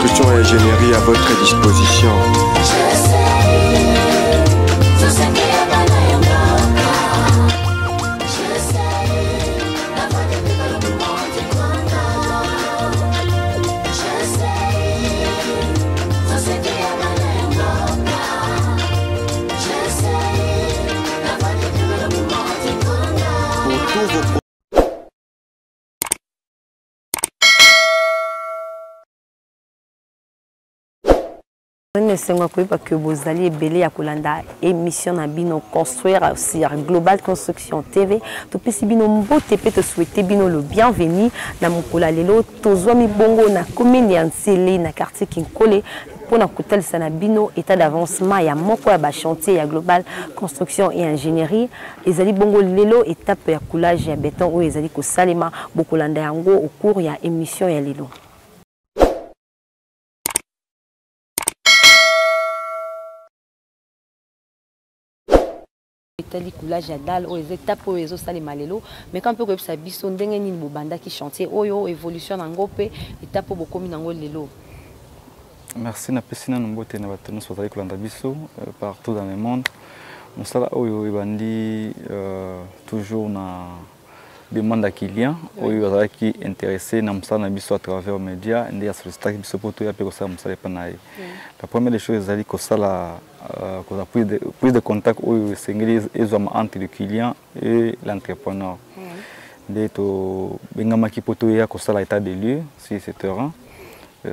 construction et ingénierie à votre disposition. Que vous alliez belé à Kolanda émission à bino construire sur Global Construction TV. Tout petit bino mbo tepe te souhaiter bino le bienvenu na mokola lelo tozwa mi bongo na commune ya Nsele na quartier Kinkole pour na kotel sana bino état d'avancement ya moko ya ba chantier ya Global Construction et Ingénierie ezali bongo lelo étape ya coulage ya béton ou ezali ko salema bokolanda yango au cours ya émission ya lelo. Tali coulage ya dalle aux étapes aux salima lelo mais quand peut que ça biso ndenge ni bobanda qui chantier oyo évolution nango pe étape bokomi nango lelo. Merci na pesina nombote na bato nyonso bazali kolanda biso partout dans le monde. Mosala oyo ebandi toujours na demande à client oyo bazalaki intéressé na mosala na biso à travers médias nde ya sollicitaki biso po to ya pe kosala mosala epa na ye. La première des choses ezali kosala prise de contact oyo esengeli ezwama entre le client et l'entrepreneur. Nde tobengamaki po toya kosala état des lieux sur ce terrain.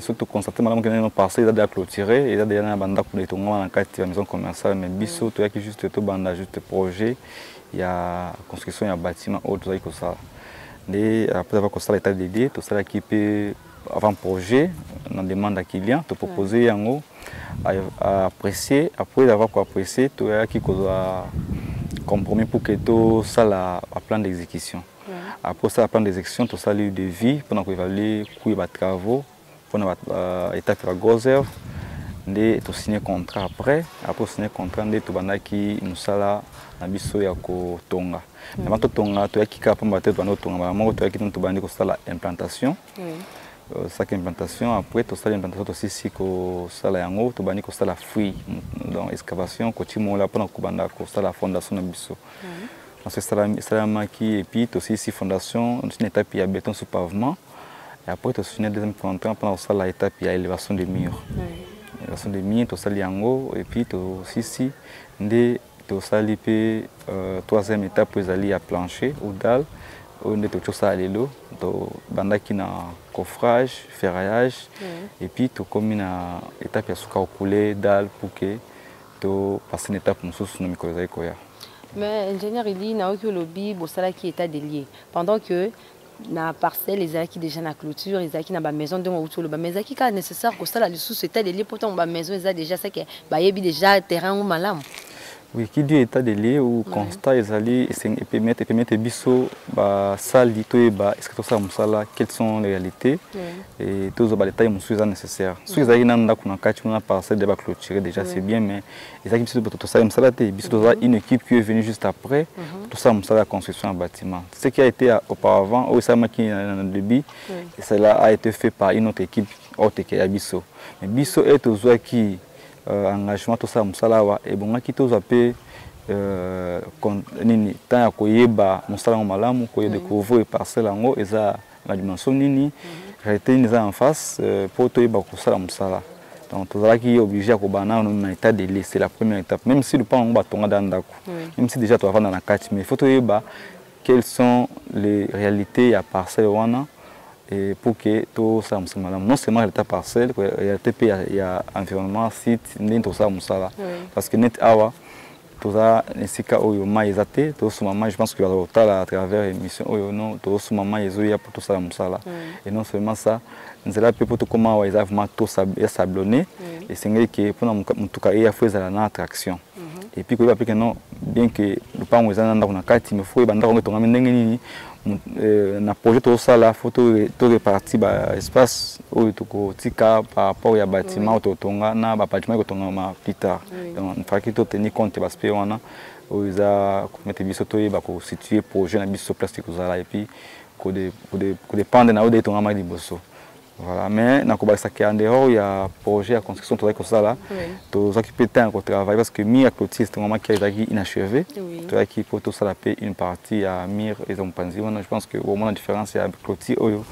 Surtout constater madame que nos parcelles est déjà clôturées et déjà na banda pour etonga na kati ya maison commerciale mais biso toyaki juste to banda juste projet il y a construction ya bâtiment autre tozali kosala. Nde après avoir kosala état des lieux tosala équipe avant projet na demande à client to proposer yango à apprécier après avoir apprécié toyaki kozwa compromis pour que to sala à plan d'exécution. Après ça plan d'exécution to sala le devis pour évaluer coût de travaux pour l'état de la gozer, de to signer contrat après signer contrat de to bandaki musala na biso ya ko tonga. Na to tonga to yakika pamba te to tonga moko to yakita to bandi ko sala implantation. Ça implantation après to sala implantation to sisi ko sala yango to bandi ko sala fouille dans excavation ko timola pour ko banda ko sala fondation na biso. Parce que sala maki et puis to sisi fondation une étape ya béton sous pavement. Et après, tu as signé deuxième contrat pendant l'étape il y a élévation des murs. Élévation des murs, tu as sali yango et puis tu as aussi troisième étape pour aller à plancher ou dalle. On est tout ça à l'élo, tu as qui na coffrage, ferraillage et puis tu as comme une étape à couler dalle pour que tu passes une étape pour nous micro. Mais ingénieur il dit na aucun lobby pour ça qui est délié pendant que na parcelle les qui déjà na clôture les qui na ba maison de autour le ba mais qui est nécessaire que ça là le sous c'était des liés pourtant ba maison ils a déjà ça que ba yebi déjà terrain ou malam. Oui, qui dit état de lieu ou constat ils allaient et permettre biso ba salle dit et ba est-ce que tout ça musala quelles sont les réalités et tous les détails monsieur nécessaire. Si ils allaient nanda kuna kati kuna parcelle de ba clôturer déjà c'est bien mais ils allaient biso tout ça musala te biso une équipe qui est venue juste après tout ça musala construction en bâtiment. Ce qui a été auparavant au sama qui dans le début et cela a été fait par une autre équipe autre que biso. Mais biso est aux qui engagement tout ça musala wa et bon qui tous appelé nini tant ya koyeba musala malamu ko découvrir parcelle ngo eza la dimension nini réalité ni en face pour to yeba ko sala musala donc tous qui obligé à ko bana na état de laisser la première étape même si le pas on batonga dans ndako même si déjà tu vas dans la carte mais faut to yeba quelles sont les réalités à parcelle wana et pour que tout ça non seulement l'état parcelle il y a environnement site ni tout ça musala parce que net awa tout ça ainsi qu'à oyo maïzate tout ce moment je pense que à travers émission oyo non tout ce moment ils ont pour tout ça musala et non seulement ça nous allons pour tout comment ils vraiment tout sablonné et c'est que pour en tout cas il y a fait la attraction et puis que non bien que le pas on ezana na kati mais faut banda ko tonga ndenge nini na projet tout ça là faut tout répartir ba espace où tout tika par rapport à bâtiment tout tonga na ba bâtiment ko tonga ma plus tard donc il faut que tout tenir compte parce que on a ils a mettre biso to ba ko situer projet na biso plastique ko zala et puis ko dépendre na o de tonga ma liboso Voilà, mais dans en dehors, il y a un projet à construction comme ça là. Tous occupés de travail parce que Mir clôture c'est un moment qui est inachevé. Tout qui pour tout ça la paix une partie à Mir et on pense je pense que au moins la différence c'est avec clôture oyo.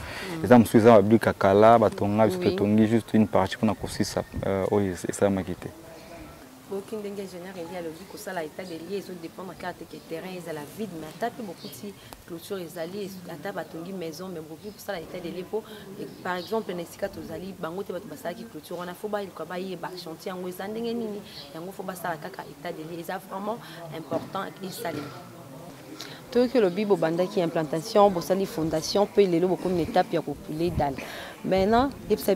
Les hommes suivants à Blue Kakala, batonga juste une partie pour construire ça oyo c'est ça m'a quitté. Aucun des ingénieurs il y a le but que ça l'état des liés ils dépendent de carte que terrain ils a la vide mais tape beaucoup de clôture ils allaient à table batongi maison mais beaucoup pour ça l'état des liés par exemple nesika tozali bango te bato basala ki clôture on a faut ba il quoi ba y ba chantier en wesa ndenge nini yango faut ba sala kaka état des liés c'est vraiment important et salé tout que le bibo banda qui implantation bo sali fondation peut les beaucoup une étape ya couler dalle. Maintenant, il y a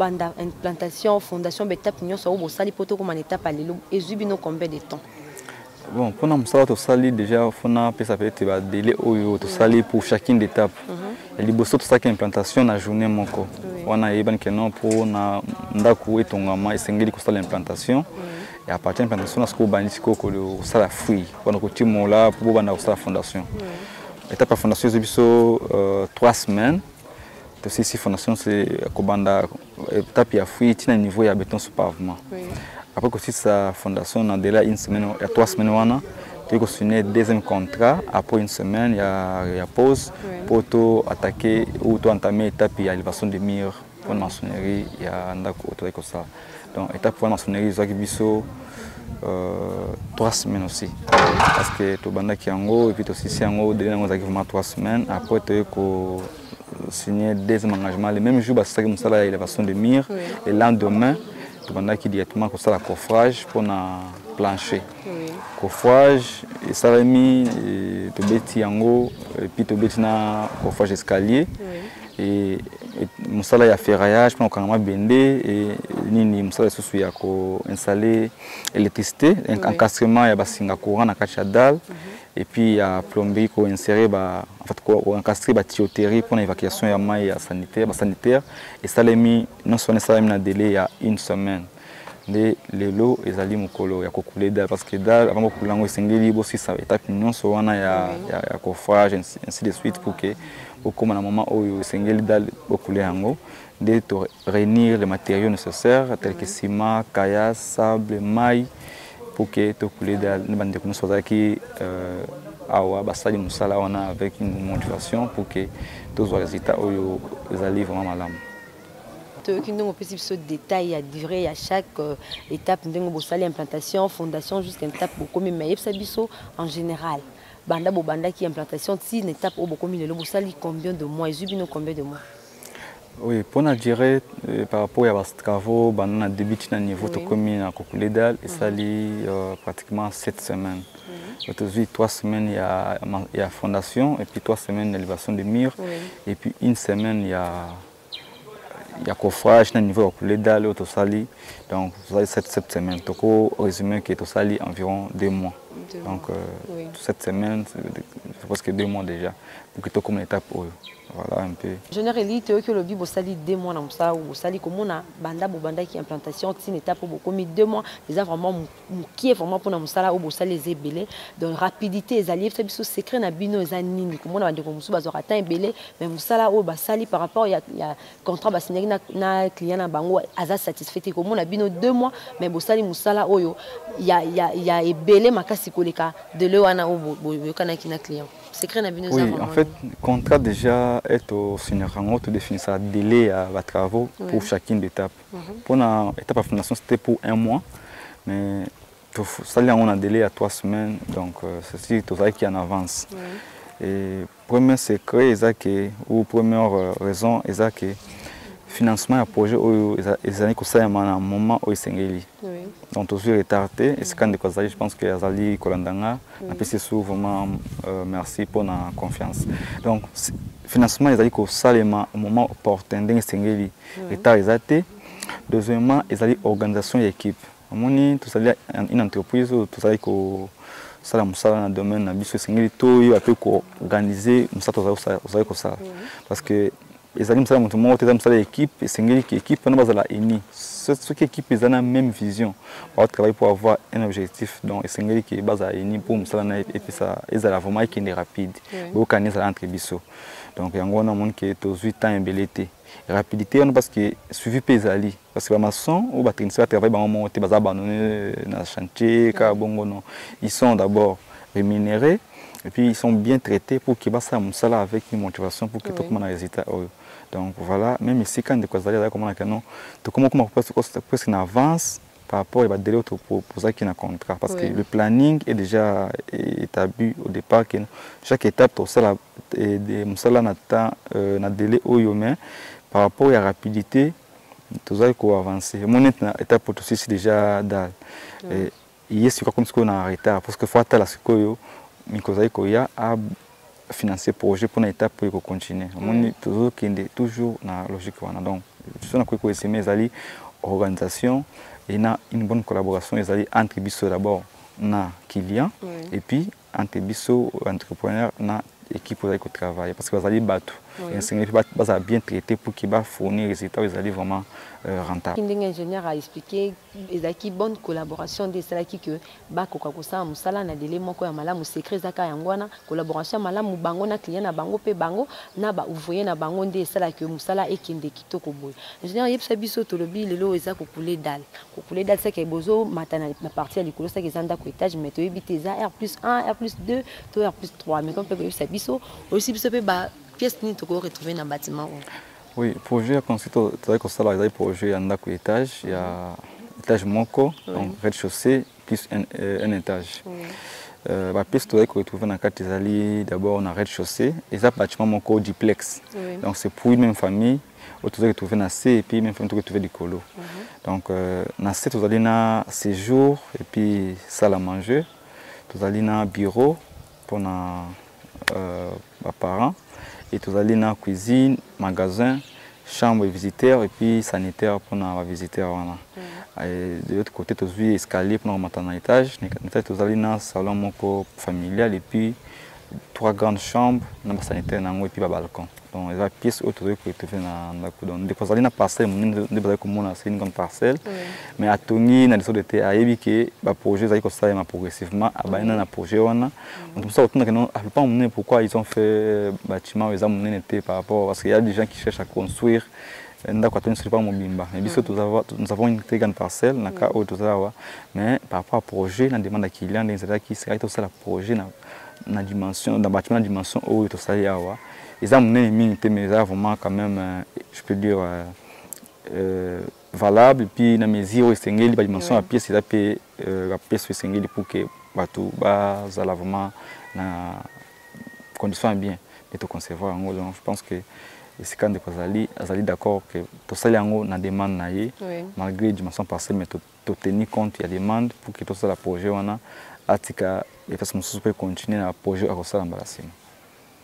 une implantation, fondation, étape, nous sommes sali poto comme en étape à l'élo. Et zubino combien de temps? Bon, pour nous ça, sali déjà, ça peut être un délai au sali pour chacune étape. Il y a beaucoup de implantation à journée mon corps. On a eu que non pour na ndaku et ton gamin et sengeli pour l'implantation. Et à partir de l'implantation, on a ce qu'on banit que ça la fouille. On a continué mon là pour banda la fondation. Étape à fondation, c'est 3 semaines. Ici, fondation, c'est Kobanda, étape à fouille, il y a un niveau de béton sur pavement. Après que sa fondation, on a déjà une semaine, il y a 3 semaines, tu as signé le deuxième contrat. Après une semaine, il y a pause pour attaquer ou entamer l'étape de l'élévation des murs pour la maçonnerie. Il y a un autre comme ça. Donc, l'étape pour la maçonnerie, il y a 3 semaines aussi. Parce que tu as qui en haut, et puis aussi en haut, déjà, on a vraiment 3 semaines. Après, tu as signer des engagements. Le même jour, c'est l'élévation de mire. Et le lendemain, tu vas directement pour ça la coffrage pour le plancher. Coffrage, et ça va mis tu bêtis en haut, et puis tu bêtis dans coffrage escalier. Et il y a ferraillage pour le bendé et il y a installer l'électricité, encastrement, il y a courant dans la dalle. Et puis il y a plomberie pour insérer en fait pour encastrer la tuyauterie pour l'évacuation de maille sanitaire et ça l'a mis non seulement ça mis un délai il y a 1 semaine les lots ils allaient mukolo ya couler dalle parce que dalle avant couler ngo singeli bo si ça étape non seulement il y a coffrage ainsi de suite pour que au comme un moment où singeli dalle couler ngo de réunir les matériaux nécessaires tels que ciment, caillasse, sable, maille pour que tu couler dalle ne bande que soit qui awa basali musala wana avec une motivation pour que tous les résultats ils allaient vraiment malamu. Tu as aussi ce détail à durer à chaque étape de l'implantation, fondation jusqu'à une étape beaucoup mais en général. Banda qui implantation, si une étape au beaucoup le bosali combien de mois, zubino combien de mois? Oui, pour la durée par rapport à vos travaux, on a débuté à niveau de commune à Kokuledal et ça lit pratiquement 7 semaines. Aujourd'hui, 3 semaines il y a fondation et puis 3 semaines d'élévation de murs et puis 1 semaine il y a coffrage à niveau de Kokuledal au Tosali. Donc, vous avez 7 semaines. Donc, au résumé, que Tosali environ 2 mois. Donc, 7 semaines, c'est presque 2 mois déjà pour que tu comme une étape. Voilà un peu. Généralement, tu as que le bibo sali 2 mois dans ça ou sali comme on a banda qui implantation c'est une étape pour beaucoup mais 2 mois déjà vraiment qui est vraiment pour nous ça là ou sali les ébélés donc rapidité les alliés c'est biso secret na bino les anini comme on a bande comme bazo atteint ébélé mais ça là ou sali par rapport il y a contrat ba signé na client na bango aza satisfait comme on a bino 2 mois mais sali musala oyo il y a ébélé makasi koleka de le wana ou kana kina client. Oui, en fait, le contrat déjà est au Sénégal, tu définis ça délai à travaux pour chacune d'étape. Pour l'étape de fondation, c'était pour 1 mois, mais ça, on a un délai à 3 semaines, donc c'est tout ça qui est en avance. Et premier secret, ou première raison, c'est que le financement du projet, ils ont ça à un moment où ils sont donc toujours retardé et c'est quand je pense que Azali Kolandanga a fait souvent merci pour la confiance. Donc financement ils allaient ça au moment opportun d'en sengeli retard exacté. Deuxièmement ils allaient organisation d'équipe. Moni tout ça une entreprise tout ça que ça la musala dans le domaine na biso sengeli to yo après ko organiser musata ça ça parce que ils allaient musala tout le monde ils musala équipe sengeli qui équipe on bazala eni ce qui équipe ils ont la même vision on travaille pour avoir un objectif donc sengeli qui est basé à eni pour musala et puis ça ils allaient vraiment qui est rapide au canisa entre biso donc yango on a monde qui est aux 8 ans embelleté rapidité parce que suivi pesali parce que les maçons ou les techniciens travaillent dans le monde ils abandonnés dans le chantier ils sont d'abord rémunérés et puis ils sont bien traités pour qu'ils fassent ça avec une motivation pour que tout le monde ait un résultat. Donc voilà, même ici quand on a comment presque une avance par rapport à délai pour ça qui est un contrat parce que le planning est déjà établi au départ que chaque étape tout ça na délai mais par rapport à la rapidité tout ça qu'on avancer mon étape pour tout c'est déjà dans il est comme ce qu'on a en retard parce que faut attendre ce que il y a à financer projet pour une étape pour continuer on toujours toujours na logique donc je suis que c'est mes alliés organisation et une bonne collaboration entre biso d'abord na client et puis entre biso entrepreneur na équipe qui travaille parce que vous allez battre et bien traité pour qu'il va fournir des résultats vous allez vraiment rentable. L'ingénieur a expliqué une bonne collaboration de cela qui que ba kokakosa musala na délai moko ya malamu secret zaka yangwana collaboration malamu bango na client na bango pe bango na ba ouvrier na bango nde cela que musala ekende kitoko boy. Ingénieur yebisa biso to lobi lelo eza kokule dal c'est que bozo matana na partie ya likolo ça que zanda ko étage mais to yebite za R+1 R+2 to R+3 mais comme peut yebisa biso aussi biso pe ba pièce ni to ko retrouver na bâtiment. Oui, projet consiste au projet en étage, il y a étage moko, donc rez-de-chaussée plus un étage. La pièce que vous retrouvez dans le cadre d'abord on rez-de-chaussée et ça bâtiment moko duplex. Donc c'est pour une même famille, vous retrouvez dans C et puis même famille vous retrouvez du colo. Donc dans C vous allez dans séjour et puis salle à manger, vous allez dans bureau pour nos parents. Et tout allez dans la cuisine, magasin, chambre de visiteurs et puis sanitaire pour nos visiteurs. De l'autre côté, vous avez escalier pour nos dans l'étage. Vous allez dans le salon familial et puis 3 grandes chambres, dans sanitaire et puis le balcon. Donc, il y a des pièces autour de vous dans la coudon. Donc, vous allez dans la parcelle, c'est une grande parcelle. Mais à Tony, dans les autres étés, à Yébiki, le projet est progressivement, à Baïna, le projet. Donc, ça, pourquoi ils ont fait bâtiment, ils ont mené par rapport, parce qu'il y a des gens qui cherchent à construire. Nous avons une très grande parcelle, mais par rapport au projet, on demande à client qui serait aussi le projet dans la dimension, dans le bâtiment, la dimension où il y a. Ils ont mené mais ils ont vraiment quand même, je peux dire, valable. Et puis, dans mes yeux, la dimension à pièce, la pièce pour que tout ça vraiment dans condition bien de concevoir. Donc, je pense que c'est quand ils sont d'accord que tout ça na demande malgré la dimension parcelle, mais tout tenir compte il y a demande pour que tout ça le projet on a atika et parce que peut continuer le projet à ça l'embarrassement.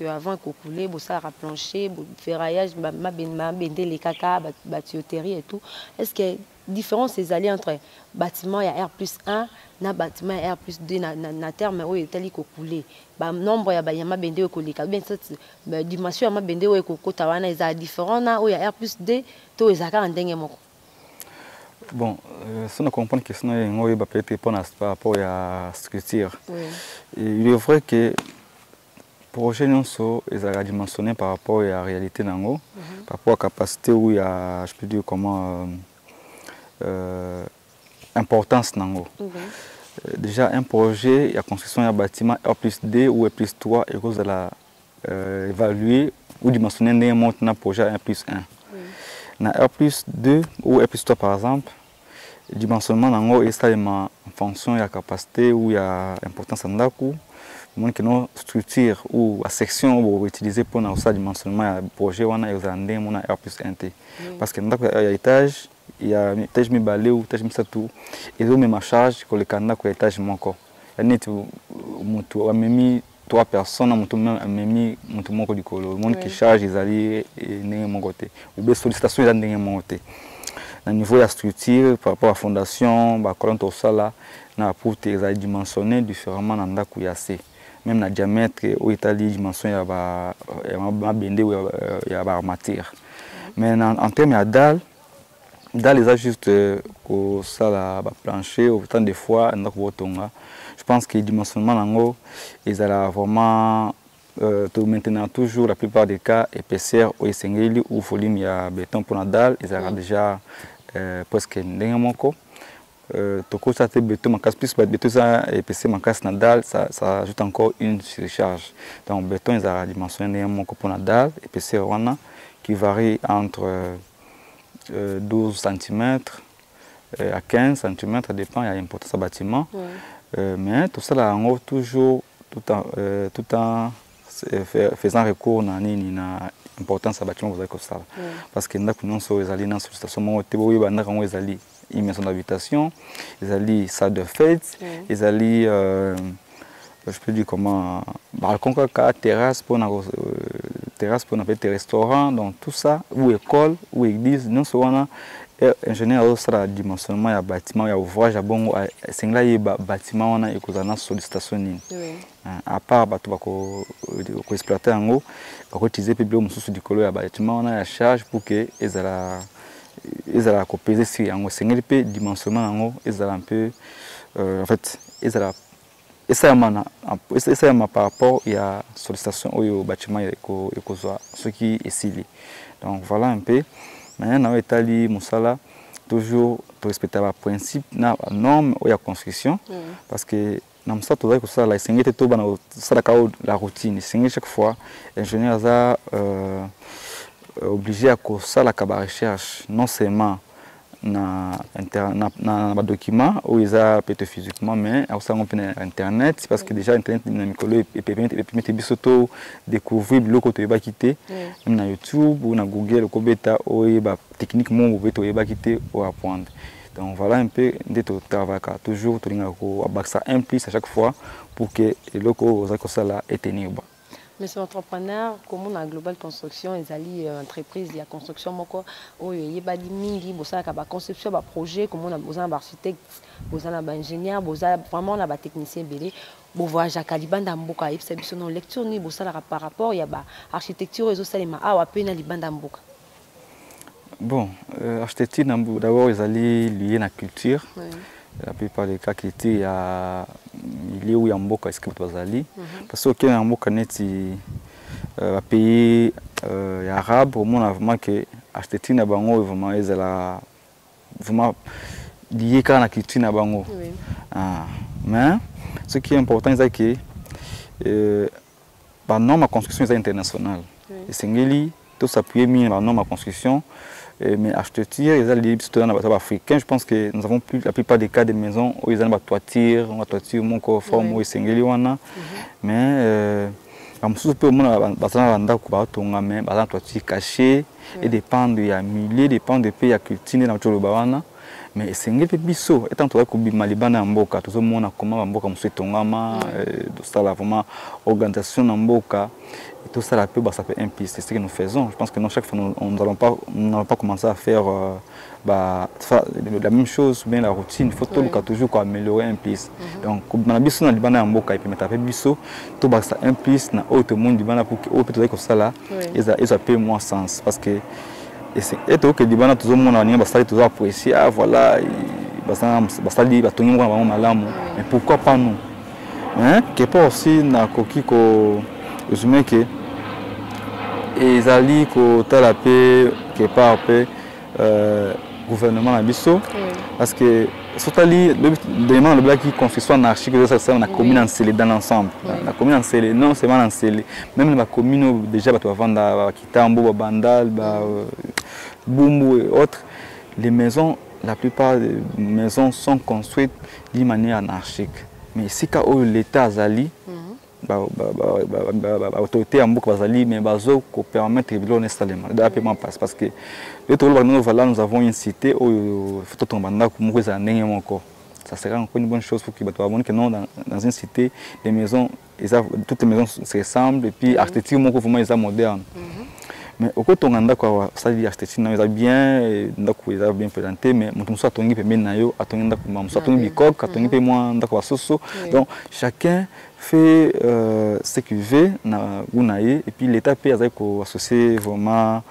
Avant qu'on coule, ça a plancher, ferraillage, ma bende les caca, tuyauterie et tout. Est-ce que la différence ces alliés entre bâtiment et R+1 na bâtiment et R+2 na terme où est tali coulé. Ba nombre ya ma bende au coulé. Bien cette dimension ma bende où est cotawana est différent na où il y a R+2 to ezaka ndenge moko. Bon, si on comprend que sinon on va peut-être répondre par rapport à la structure. Il est vrai que le projet est dimensionné par rapport à la réalité d'Ango, par rapport à la capacité où il y a, je peux dire comment, importance d'Ango. Déjà, un projet, il y a construction d'un bâtiment R+2 ou R+3, et vous allez évaluer ou dimensionner un projet R+1. Dans R+2 ou R+3 par exemple, le dimensionnement d'Ango est en fonction de la capacité ou de l'importance d'Ango. Que nos structures ou la section pour utiliser pour notre dimensionnement du projet on a R+1T parce que dans l'étage il y a étage mi balé ou étage mi tout et donc même charge que le candidat que étage moko net mutu amemi 3 personnes mutu amemi mutu moko du colo monde qui charge ils allaient ndenge moko te ou bien sollicitation ils ndenge moko te au niveau de la structure par rapport à la fondation ba colonne tout ça là na pour te dimensionner différemment dans ndako ya C. Même le diamètre où il y a des dimensions, il y a des matières. Mais en termes de dalle, ils ont juste ça plancher, autant de fois, je pense que le dimensionnement, ils ont vraiment maintenant toujours la plupart des cas épaisseur ou esengeli ou volume ya béton pour la dalle ils ont déjà presque ndenge moko toko ça te béton makasi plus béton ça épaisseur makasi na dalle ça ajoute encore une surcharge donc béton ils ont dimensionné ndenge moko pour la dalle épaisseur wana qui varie entre 12 cm à 15 cm, ça dépend, il y a l'importance du bâtiment. Mais tout ça là en toujours tout en faisant recours à l'importance du bâtiment vous avez comme ça. Parce que nous sommes allés dans cette station, nous sommes allés une maison d'habitation, ils allaient salle de fête, ils allaient je peux dire comment balcon, terrasse pour des restaurants, donc tout ça, ou école, ou église, nous sommes ingénieur aussi la dimensionnement ya bâtiment ya ouvrage ya bongo singla ye bâtiment wana ekozana sollicitation nini à part bato bako exploiter yango bako utiliser pe bilo mususu dikolo ya bâtiment wana ya charge pour que ezala ko peser sur yango singeli pe dimensionnement yango ezala un peu en fait ezala essa ma par rapport ya sollicitation au bâtiment ekozwa ce qui est sili donc voilà un peu. Maintenant, on établit Moussala toujours respecter les principes, les normes ou la construction. Parce que dans ça, tout ça, la routine. Chaque fois, l'ingénieur est obligé à faire la recherche, non seulement dans les documents où ils ont peut-être physiquement, mais aussi sur Internet, parce que déjà Internet permet de découvrir le côté de quitter, même sur YouTube ou sur Google, ou techniquement vous pouvez quitter ou apprendre. Donc voilà un peu de travail toujours ça implique à chaque fois pour que le loco est tenu. Mais c'est entrepreneur, comme on a Global Construction, ils allaient entreprise, il y a construction, il y a des mingi, il conception, des projets, comme on a besoin d'architectes, besoin d'ingénieurs, vraiment des techniciens belé. Bon voyage à Caliban d'Amboka, et c'est une lecture ni par rapport il y a architecture et aussi les à peine à Liban d'Amboka. Bon, architecture d'abord ils allaient lier la culture. La plupart des cas qui étaient à il y a où Yamboka est-ce que tu vas aller parce que Yamboka n'est pas pays arabe au moins vraiment que architecture na bango vraiment ils la vraiment lié à la culture na bango mais ce qui est important c'est que la norme construction est internationale et c'est tout s'appuyer mis la norme construction. Mais architecture, ils ont les citoyens africains. Je pense que nous avons plus la plupart des cas de maisons où ils ont des toitures, mon corps forme où ils sont mais je peux mais toiture cachée et dépend de la milieu, dépend de pays à culture dans le Bawana. Mais c'est un peu biso. Étant donné que Malibana Mboka, tout le monde a comment Mboka Moussitongama, tout ça là vraiment organisation Mboka. Tout ça, ça peut impliquer, c'est ce que nous faisons. Je pense que chaque fois, nous n'allons pas commencer à faire la même chose, bien la routine. Il faut toujours améliorer un peu. Donc, dans la biso, il peut mettre un biso, tout ça implique dans l'autre monde pour que ça là, ils ont peu moins sens. Parce que et tout que les gens tout le monde a toujours apprécié, voilà, mais pourquoi pas nous? Quelque part aussi, dans le je me que ils allaient côté la paix quelque part gouvernement Abisso parce que surtout les demande le black qui construction anarchique ça on a commune en scellé dans l'ensemble la commune en scellé non c'est pas en scellé même la commune déjà tu vas vendre Kitambo Bandal Bumbu et autres les maisons la plupart des maisons sont construites d'une manière anarchique mais si quand l'état azali autorité à Mboka Bazali, mais bazo ko permettre de l'installer. Parce que nous avons une cité où ça sera encore une bonne chose pour que dans une cité, les maisons, toutes les maisons se ressemblent et puis l'architecture est moderne. Mais au côté on a quoi ça dit architecture ils bien présenté mais nous sommes attendus bien nayo attendus nous sommes bikok attendus bien moi d'accord soso donc chacun fait ce qu'il veut na gunaye et puis l'état peut associer vraiment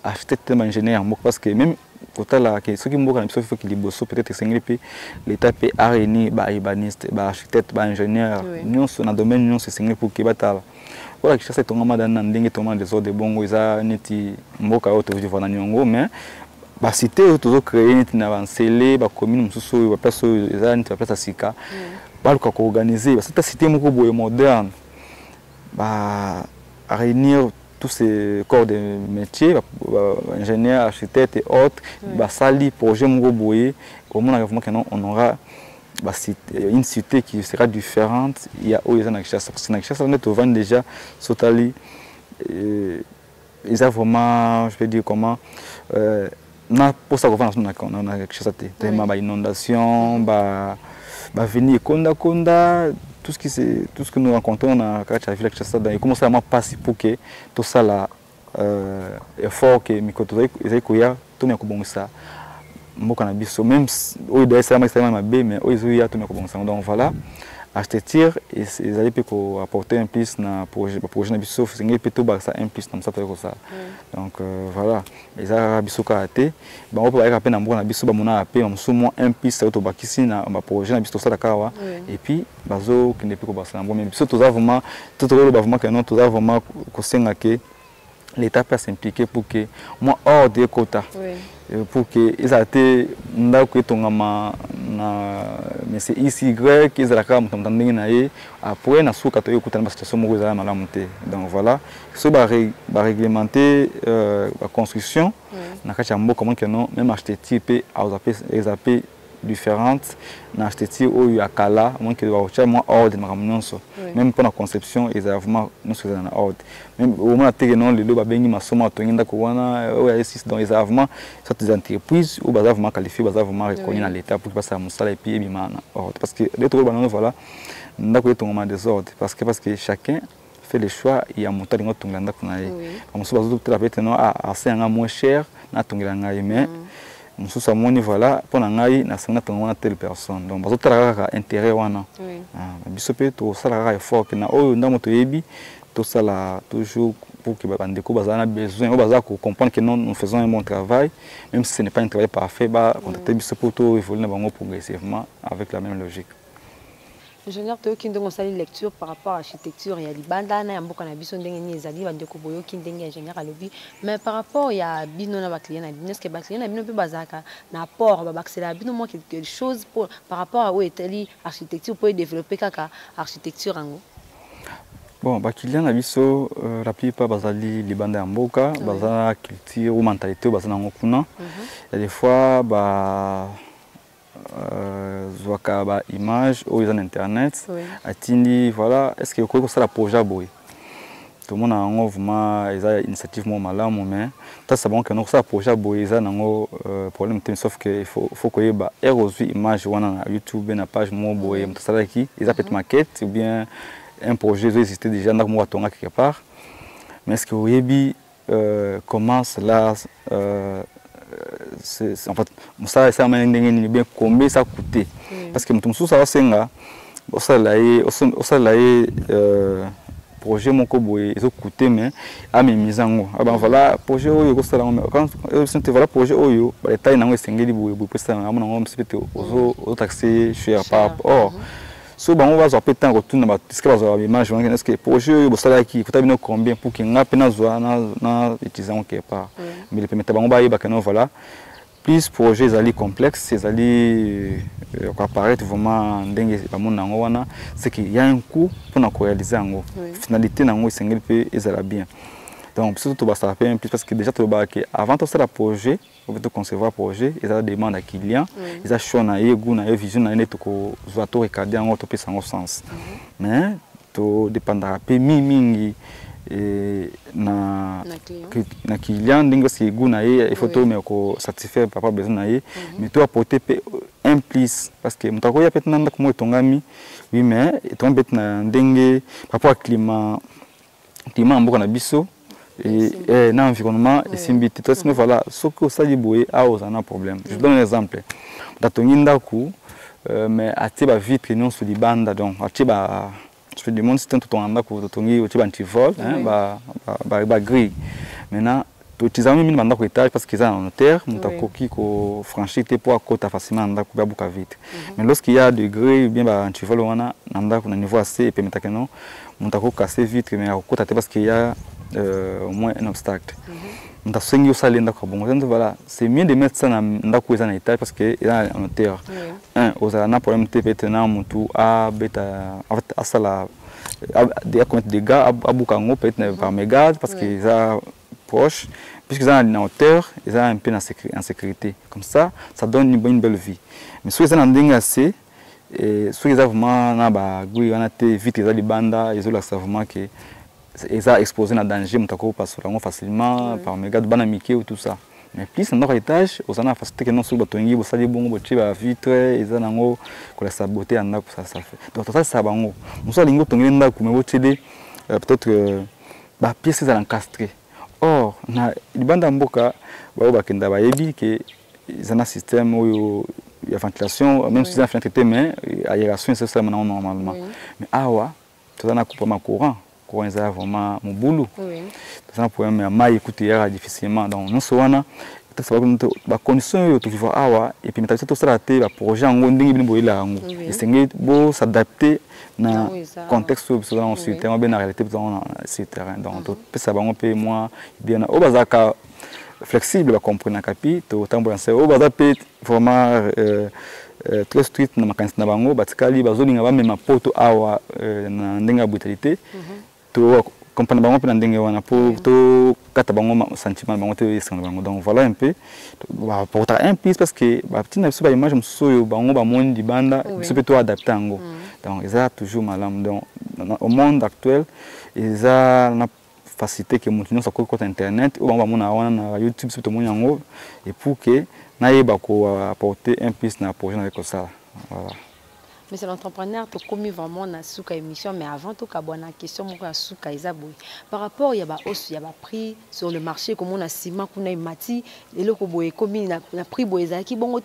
architecte ingénieur parce que même kotala ke soki mboka na biso faut qu'il liboso peut-être sengeli pe l'état pe a réuni ba urbaniste ba architecte ba ingénieur nyonso na domaine nyonso sengeli pour ke batala voilà que ça tongama dans ndenge tongama des ordres de bongo eza neti mboka oyo tozo vivre na nyongo mais ba cité oyo tozo créer neti na ba nsele ba commune mususu oyo ba place oyo eza neti ba place sika ba luka ko organiser ba cette cité moko boye moderne ba réunir tous ces corps de métiers, ingénieurs, architectes et autres, sali projet moko boye, au moins on aura une cité qui sera différente. Il y a où ils ont parce que Nakshasa on est au vent déjà Sotali, ils ont vraiment, je peux dire comment, na pour ça qu'on va on a Nakshasa tellement ba inondation, ba venir konda tout ce que nous rencontrons dans la ville de il commence à passer pour que tout ça là effort que mikoto ezekuya tout ne kobongisa mboka na biso même au DSM extrêmement bien mais au ezuya tout ne kobongisa donc voilà architecture et ils allaient peut apporter un plus na projet na biso c'est plutôt ça un plus comme ça ça donc voilà les arabiso karaté ba on peut rappeler na mboka na biso ba mona apé msumo un plus auto bakisi na ba projet na biso ça kawa et puis bazo qui ne peut pas ça mais biso tout ça vraiment tout le vraiment que non tout ça vraiment ko senga que l'État peut s'impliquer pour que moi hors des quotas pour que ils aient ndako etongama na mais c'est ici grec qu'ils la cam tandinga na ye après na souka to yokutana ba situation moko za malamu te donc voilà so ba réglementer la construction na kati ya mboka comment que non même architecture pe aux différentes na architecture au yakala moins que va au moins ordre makamnyonso même pour la conception et vraiment nous sommes dans ordre même au moins te non le ba bengi masomo to nginda ko wana o ya dans les avements cette entreprises ou baza vraiment qualifié baza vraiment reconnu dans l'état pour passer à musala et puis bimana ordre parce que les trois banano voilà ndako eto ngoma désordre parce que chacun fait le choix il y a monté ngo tonganda kuna ye on se base tout la bête non à c'est un moins cher na tongela ngai mais nous sommes voilà pour ngai na sanga tongona telle personne donc bazo tala intérêt wana bisope to sala effort que na oyo ndamo to yebi to sala toujours pour que bandeko bazana besoin baza ko comprendre que nous faisons un bon travail même si ce n'est pas un travail parfait ba contacter bisope to évoluer na bango progressivement avec la même logique. Ingénieur to ki ndongo sali lecture par rapport à l'architecture ya libanda na mboka na biso ndenge ni ezali bandeko boyo ki ndenge ingénieur alobi mais par rapport ya bino na ba client na bino est-ce que ba client na bino pe bazaka na apport ba accélérer bino moi quelque chose pour par rapport à où etali architecture pour développer kaka architecture ango. Bon ba client na biso la plupart bazali libanda ya mboka bazala culture ou mentalité bazana ngokuna et des fois ba zwaka ba image ou ils en internet atindi voilà est-ce que ko ça la projet boy tout le monde a un mouvement ils a initiative mo malamu mais ça bon que non ça projet boy ils a nango problème sauf que faut que ba erosu image wana na YouTube na page mo boy mtasala ki ils a peut maquette ou bien un projet existait déjà dans mo atonga quelque part mais est-ce que oyebi comment cela en fait ça ça m'a bien combien ça coûtait parce que mutum ça senga ça là projet mon koboye ils ont coûté mais à mes mises en voilà projet oyo ça quand c'était voilà projet oyo ba taille nango sengeli boye pour ça na mon c'est au taxé cher par rapport so bango bazo petan retourne ba disque bazo image est-ce que projet oyo bosala ki kuta bino combien pour que nga pena zo na utilisant quelque part mais le permettre bango ba yeba que non voilà plus projet ezali complexe ezali quoi apparaître vraiment ndenge ba mona ngo wana c'est qu'il y a un coût pour na réaliser ngo finalité nango sengeli pe ezala bien donc surtout ba ça fait un plus parce que déjà to ba que avant de faire le projet pour te concevoir projet ils a demande à client ils a choix na yego na vision na net ko zo to regarder en auto pesa en sens mais to dépendra pe mingi et na client ndingo si yego na ye il faut to me ko satisfaire papa besoin na ye mais to apporter un plus parce que mutako ya petna ndako mo tongami oui mais tombe na ndenge rapport climat mboka na biso et dans l'environnement et simbiti tout ça voilà ce que ça dit boye a un problème je donne un exemple datonginda ku mais atiba vitre non sur libanda donc atiba je fais du monde c'est tout en anda ku tongi atiba antivol hein ba gris maintenant tu as mis dans étage parce qu'ils ont un notaire, qui franchit pour à côté facilement dans beaucoup vite. Mais lorsqu'il y a degré ou bien tu vois le on a un niveau assez et puis maintenant on t'a cassé vite mais à côté parce qu'il y a au moins un obstacle. On t'a soigné au salon d'accord bon voilà c'est mieux de mettre ça dans étage parce qu'il y a un notaire. Un aux ana problème peut-être na mutu a beta à ça la des dégâts à Bukango peut-être par mégarde parce qu'ils sont proches, puisqu'ils sont en hauteur, ils sont un peu en sécurité. Comme ça donne une belle vie. Mais si ils sont en dingue assez, si ils sont vraiment vite, ils ont des bandes, ils ont vraiment que ils sont exposés à danger, ils passent facilement par mégarde, banamiqué ou tout ça. Mais plus dans étage, aux ana facilité que non sur batongi, vous savez bon, vous tirez la vitre, ils ont nango que la saboter en ça fait. Donc ça ça bango. Nous sommes lingo tongi nda comme vous tirez peut-être bah pièces à l'encastrer. Or na libanda mboka ba kenda ba yebi que ils ont un système où il y a ventilation, même si c'est un fenêtre mais aération c'est ça normalement. Mais awa tout ça coupe ma courant est vraiment mon boulot. C'est un problème mais mal écouter difficilement donc nous sommes la condition tu vois awa et puis tout ça la té projet en ndingi bin boila ngo essayer beau s'adapter na contexte dans sur terrain bien la réalité dans ce terrain donc tout ça va un peu moins bien au bazaka flexible va comprendre capi to tambo en au bazaka vraiment très strict na makanisi na bango batikali bazolinga ba même poto awa na ndinga brutalité to comprendre bango pe ndenge wana pour to kata bango sentiment bango te esanga bango donc voilà un peu pour ta un plus parce que ba petit na ba image musoyo bango ba monde di banda se peut to adapter ango donc ils a toujours malam donc au monde actuel ils a na facilité que maintenant ça côté internet ou bango mona wana na YouTube surtout mon yango et pour que na yeba ko apporter un plus na projet avec ça voilà. Mais c'est l'entrepreneur qui a commis vraiment dans la émission, mais avant tout, il y a une question par rapport il y a un prix sur le marché, comme on a ciment, on a mati, et là, on a prix qui bon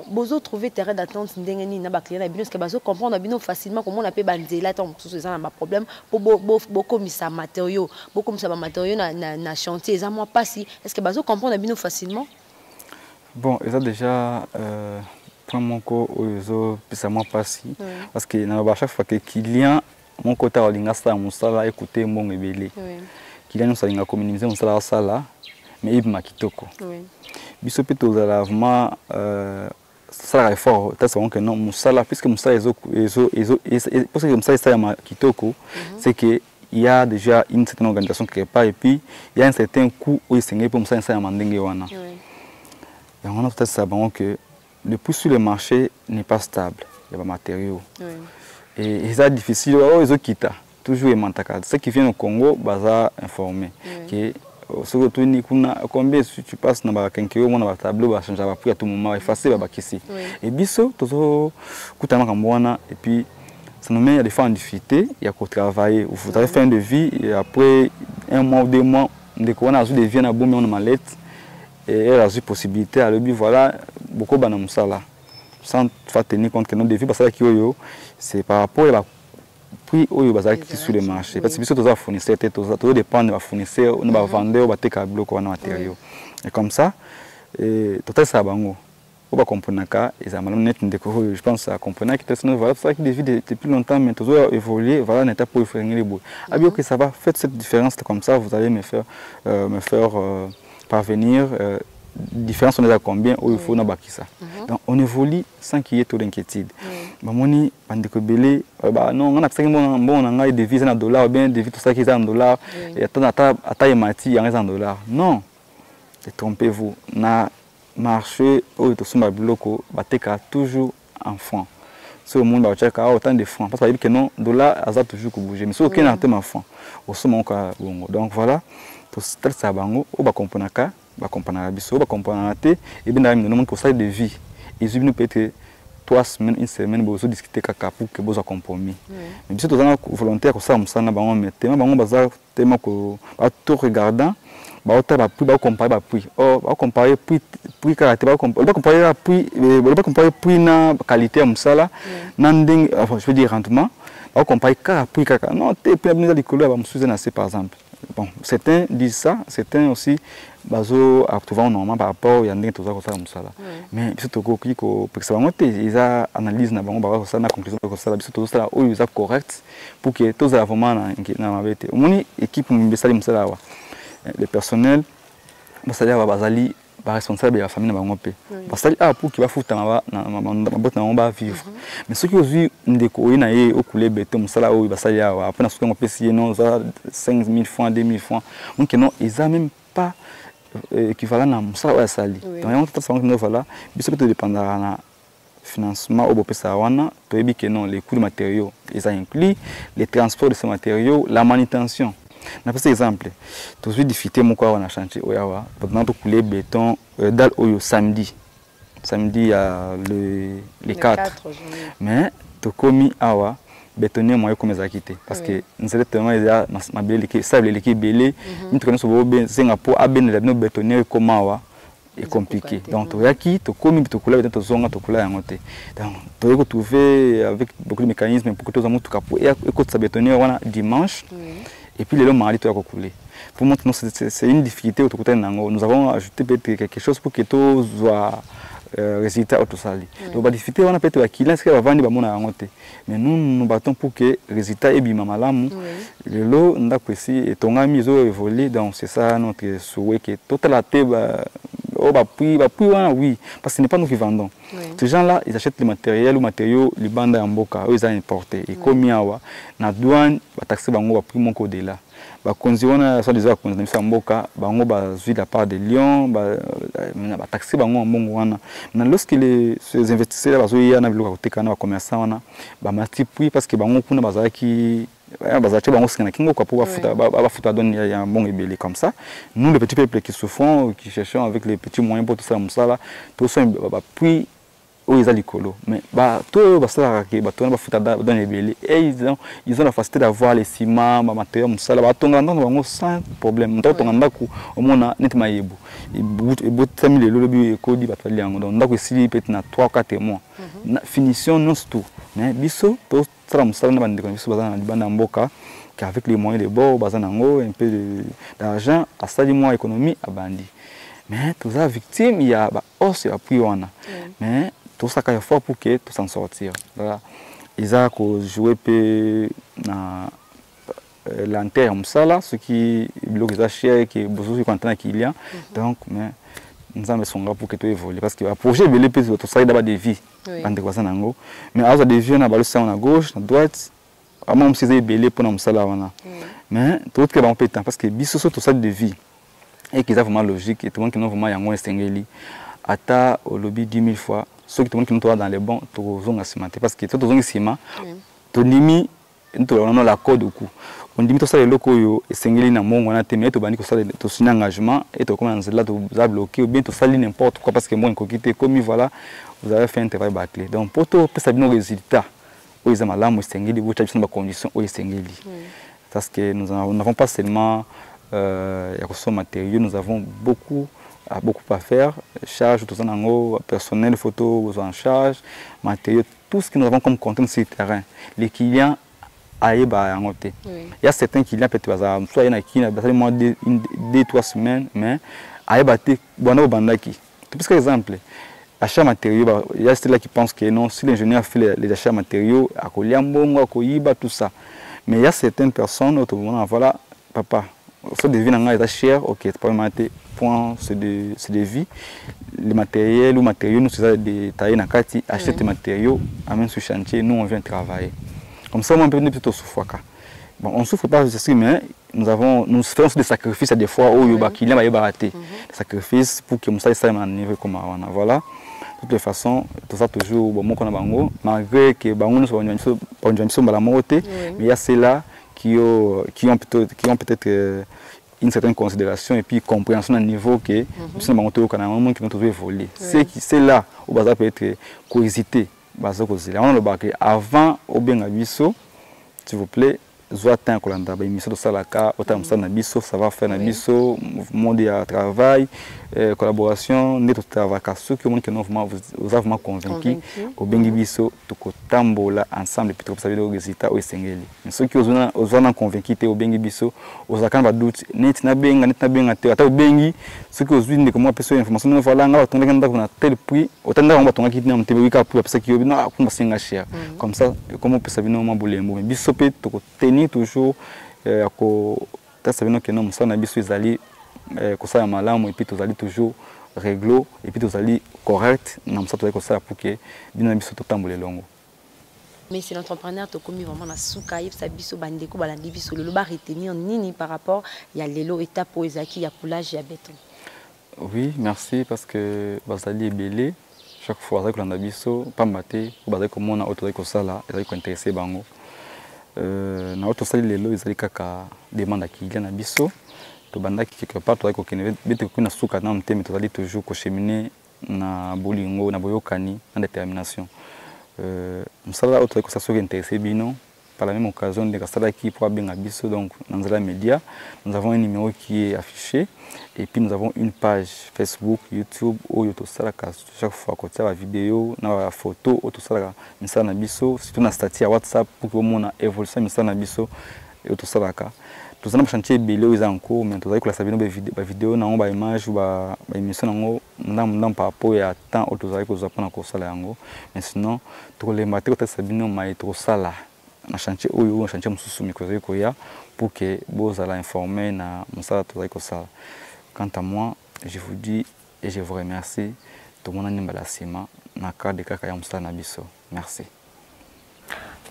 vous trouvez terrain d'attente, parce que vous comprenez facilement comment on a pu bander là, c'est un problème pour beaucoup de matériaux, beaucoup de matériaux dans chantier, est-ce que vous comprenez facilement? Bon, ils ont déjà mon parce que à chaque fois que client mon côté olinga ça mon sala écouter mon ebelé client nous salinga communiquer mon sala sala mais il m'a kitoko biso pe to za vraiment ça effort t'as savon que non mon sala puisque mon sala parce que mon sala ça ma kitoko c'est que il y a déjà une certaine organisation quelque part et puis il y a un certain coût où il s'engage pour mon sala ça mandenge wana et on a peut-être ça bon que le prix sur le marché n'est pas stable, il y a des matériaux. Et c'est difficile, ils ont quitté, toujours les ceux qui viennent au Congo, ils informés. Combien tu passes dans le tableau, on va changer le prix à tout moment, effacer le ici. Et biso, et puis ça nous met à des fois en difficulté, il y a qu'à travailler. Vous avez fait un devis, et après un mois ou 2 mois, on a des vies à boum, on a mallette. Et elle a eu possibilité à lui voilà beaucoup de ça sans tenir compte que nos défis parce que c'est par rapport à prix qui sur le marché parce que si tous fournisseurs tout dépend de fournisseurs on va vendre on va te câbler quoi matériaux et comme ça et tout ça bango on va comprendre que ils ont net je pense à comprendre que voilà ça qui depuis longtemps mais toujours évoluer voilà n'est pas pour faire les beaux bien que ça va faire cette différence comme ça vous allez me faire parvenir différence on est à combien où il faut na bakisa donc on évolue sans qu'il y ait trop d'inquiétude bamoni bandeko belé non on a ça bon on a des devises en dollars bien des devises tout ça qui est en dollars et attends mati en dollars non trompez-vous na marché où tout ça bloco bateka toujours en francs sur le monde va checker autant de francs parce que non dollar a toujours que bouger mais sur aucun terme en francs au sommet bon donc voilà tout ça bango ou ba comprendre ka ba comprendre biso ba comprendre te et bien nous demande conseil de vie ils nous peut-être 3 semaines une semaine bozo discuter kaka pour que bozo compromis mais biso tozana volontaire ko ça musana bango mettre bango baza tellement ko ba tout regardant ba ota ba prix ba comparer ba prix ba comparer prix caractère ba comparer prix na qualité musala na nding je veux dire rendement ba comparer prix kaka non te prix na likolo ba musuze na c'est par exemple. Bon, certains disent ça, certains aussi bazo actuellement normalement par rapport ya ndenge toza ko sala musala mais biso to ko pekisa bango te eza analyse na bango ba ko sala na conclusion ko sala biso to sala oyo eza correct pour que toza vraiment na mabete omoni équipe mbesali musala wa le personnel basali ba bazali ba responsable de la famille na bango pe basali pour que ba futa na mabota na bango ba vivre mais ce qui aussi ndeko oyi na ye okule bete musala oyo basali wa après na soki ngo pesi non za 5000 francs 2000 francs donc non ils a même pas équivalent na musala wa sali donc on ça voilà biso peut dépendra na financement au bopesa wana to ebi que non les coûts de matériaux ils a inclus les transports de ces matériaux la manutention na par exemple to suis difficulté mon quoi on a chantier oyawa pendant to couler béton dal oyo samedi à le 4 mais to komi awa bétonner moi comme ça quitté parce que nous allons tellement déjà ma belle qui sable l'équipe belé nous connaissons beaucoup bien Singapour a bien le bétonner comme awa est compliqué donc to yaki to komi to kula béton to zonga to kula yango te donc to ko trouver avec beaucoup de mécanismes pour que tous amu to kapo et ko sa bétonner wana dimanche et puis les lots mardi to couler pour moi c'est une difficulté au côté nango nous avons ajouté peut-être quelque chose pour que tout soit résultat auto sali donc ba difficulté on a peut-être qu'il est-ce que va vendre ba mona yango te mais nous battons pour que résultat et bima malamu le lot ndako ici et tongami zo évoluer donc c'est ça notre souhait que total la te ba oh ba puis oui parce que ce n'est pas nous qui vendons ces gens là ils achètent le matériel ou matériaux les bandes en boka eux ils ont importé et comme yawa na douane ba taxer bango ba prix mon côté là ba konzi wana soit des accords na misa mboka bango ba zui la part de Lyon ba taxer bango mbongo wana na lorsque ces investisseurs ba zui ya na biloka koteka na ba commerçants wana ba multiplie parce que bango kuna bazaki bazaki bango sikana kingo kwa pour bafuta donne ya mbongo ebele comme ça nous les petits peuples qui souffrons qui cherchons avec les petits moyens pour tout ça musala tout ça ba puis ils ont l'écolo mais tout ça qui tout on va foutre dans les belés et ils ont la facilité d'avoir les ciments ma matériaux ça là tout on a sans problème tout on a au moins net maïbu et bout famille le lobby codi va faire donc on a aussi peut-être na 3 4 mois finition non tout mais biso tout ça musala na bande biso bazana bande mboka qu'avec les moyens de bord bazana ngo un peu d'argent à ça du mois économie à bandi mais tout ça victime il y a hausse et appui on a mais tout ça qu'il faut pour que tout s'en sortir voilà ils a joué na l'interne ça là ce qui bloque les cher qui besoin content qu'il y a donc mais nous avons besoin pour que tout évolue parce que le projet belé peut tout ça d'abord des vies bande quoi ça nango mais à des vies na balusa à gauche à droite à même si c'est belé pour nous ça là mais tout que bon pétant parce que biso tout ça de vie et qu'ils a vraiment logique et tout le monde qui non vraiment yango estengeli ata au lobby 10 000 fois ceux qui tout le monde qui nous dans les bons to zonga cimenter parce que tout zonga ciment to nimi to on a la code au coup on dit tout ça les locaux yo estengeli na mongo na teme to bandi ko ça to signer engagement et to commencer là to za bloquer ou bien to sali n'importe quoi parce que moi ko quitter comme voilà vous avez fait un travail bâclé donc pour tout ça bien résultat où ils ont malamu estengeli vous avez des conditions où estengeli parce que nous n'avons pas seulement les matériaux nous avons beaucoup à faire, charge, tout ça, personnel, photo, en charge, matériaux, tout ce que nous avons comme contenu sur le terrain. Les clients aillent en côté. Il y a certains clients peut-être soit il y en a qui ont moins de 2-3 semaines, mais aillent battre bon bandaki. Tout par exemple, achat matériaux, il y a ceux-là qui pensent que non, si l'ingénieur fait les achats matériaux, à Koliambongo, à Koyiba, tout ça. Mais il y a certaines personnes, voilà, papa, ça devient un cher, ok, c'est pas mal. C'est des vies les matériels ou matériaux nous c'est des tailler na kati acheter des matériaux amène sur chantier nous on vient travailler comme ça on peut plutôt souffrir bon on souffre pas mais nous faisons des sacrifices à des fois où il y a des baratés des sacrifices pour que ça soit à un niveau comme avant voilà de toutes les façons tout ça toujours bon qu'on a bango malgré que bango nous sont la montée mais il y a ceux-là qui ont peut-être une certaine considération et puis compréhension à niveau que nous sommes en qui nous évoluer. C'est là où ça peut être cohésité. Avant au bien s'il vous plaît, zoatin kolanda ba émission de salaka autant ça na biso savoir faire na biso mouvement de travail collaboration neto travail kaso que monde que nous vraiment convaincu au bengi biso to kotambola ensemble puis to savoir le résultat au sengeli mais ceux qui ozana convaincu te au bengi biso ozakana ba doute net na benga te ata au bengi ceux qui ozwi ndeko moi personne information ne voilà nga tonga ndako na tel prix otanda on batonga kiti na mtebe wika pour parce que na kuma singa cher comme ça comment on peut savoir non mabulembo mais biso pe to tenir toujours ko ta savoir que non musana biso izali ko ça malamu et puis tozali toujours réglo et puis tozali correct na musana tozali ko ça pour que bino biso to tambole longo. Mais c'est l'entrepreneur qui a commis vraiment la souka, il s'est biso bandeko balandi biso le ba retenir nini par rapport il y a lelo étape pour ezaki ya poulage ya béton. Oui, merci parce que bazali ebelé chaque fois avec landa biso pambate bazali ko mona auto ko sala ezali ko intéresser bango. Na auto sali lelo ezali kaka demande client na biso to bandaki quelque part to ko kene bete ko na souka na mteme to zali toujours ko cheminer na bolingo na boyokani na détermination. Msala auto ko ça intéressé bino par la même occasion de Rastala qui pour bien abisso donc dans la média nous avons un numéro qui est affiché et puis nous avons une page Facebook YouTube où yoto salaka chaque fois que tu as la vidéo na photo auto salaka misana biso surtout na statut WhatsApp pour que mona évolution misana biso yoto salaka tous na chantier belé aux en cours mais tous avec la sabino ba vidéo na ba image ou ba émission nango ndam par rapport à temps auto avec aux apprendre ko sala yango mais sinon to les mater ko sabino mai to sala na chantier oyo chantier mususu mikozo ko ya pour que vous allez informer na musala to avec ça. Quant à moi je vous dis et je vous remercie tout mon ani balasima na ka de kaka ya musala na biso merci.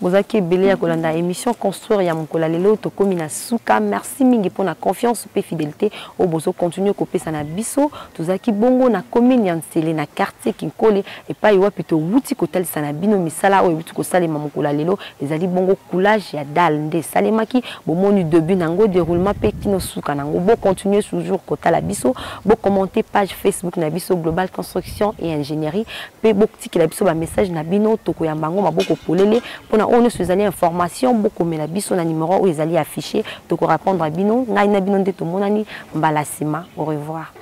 Bozaki belé ya kolanda émission construire ya monkola lelo to komina suka merci mingi pour la confiance et fidélité au bozo continuer kope sana biso tozaki bongo na commune ya Nsele na quartier Kinkole et pas iwa plutôt wuti kotel sana bino misala o wuti ko salema monkola lelo ezali bongo coulage ya dal nde salemaki bomoni début nango déroulement pe kino suka nango bo continuer toujours kotala biso bo commenter page Facebook na biso Global Construction et Ingénierie pe bo tiki la biso ba message na bino to ko yambango maboko polele pona on est allé information beaucoup mais la biso na numéro où ils allaient afficher donc répondre à bino ngai na bino ndeto monani mbalasima au revoir.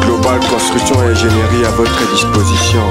Global Construction et Ingénierie à votre disposition.